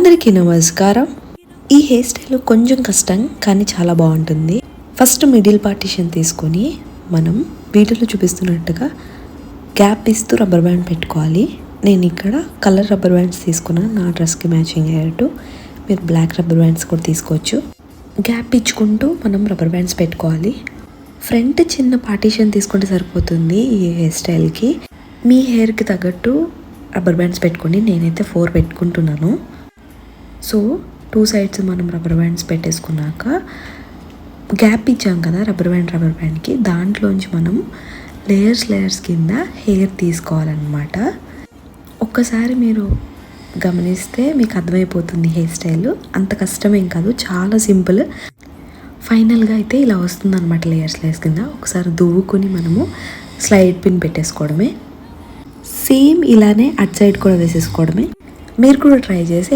అందరికీ నమస్కారం. ఈ హెయిర్ స్టైల్ కొంచెం కష్టం కానీ చాలా బాగుంటుంది. ఫస్ట్ మిడిల్ పార్టీషన్ తీసుకొని మనం వీడియోలో చూపిస్తున్నట్టుగా గ్యాప్ ఇస్తూ రబ్బర్ బ్యాండ్ పెట్టుకోవాలి. నేను ఇక్కడ కలర్ రబ్బర్ బ్యాండ్స్ తీసుకున్నాను నా డ్రెస్కి మ్యాచింగ్ అయ్యేట్టు. మీరు బ్లాక్ రబ్బర్ బ్యాండ్స్ కూడా తీసుకోవచ్చు. గ్యాప్ ఇచ్చుకుంటూ మనం రబ్బర్ బ్యాండ్స్ పెట్టుకోవాలి. ఫ్రంట్ చిన్న పార్టీషన్ తీసుకుంటే సరిపోతుంది ఈ హెయిర్ స్టైల్కి. మీ హెయిర్కి తగ్గట్టు రబ్బర్ బ్యాండ్స్ పెట్టుకోండి. నేనైతే 4 పెట్టుకుంటున్నాను. సో 2 సైడ్స్ మనం రబ్బర్ బ్యాండ్స్ పెట్టేసుకున్నాక గ్యాప్ ఇచ్చాం కదా రబ్బర్ బ్యాండ్కి, దాంట్లోంచి మనం లేయర్స్ కింద హెయిర్ తీసుకోవాలన్నమాట. ఒక్కసారి మీరు గమనిస్తే మీకు అర్థమైపోతుంది హెయిర్ స్టైల్. అంత కష్టమేం కాదు, చాలా సింపుల్. ఫైనల్గా అయితే ఇలా వస్తుందన్నమాట లేయర్స్ కింద. ఒకసారి దువ్వుకొని మనము స్లైడ్ పిన్ పెట్టేసుకోవడమే. సేమ్ ఇలానే అటు సైడ్ కూడా వేసేసుకోవడమే. మీరు కూడా ట్రై చేసి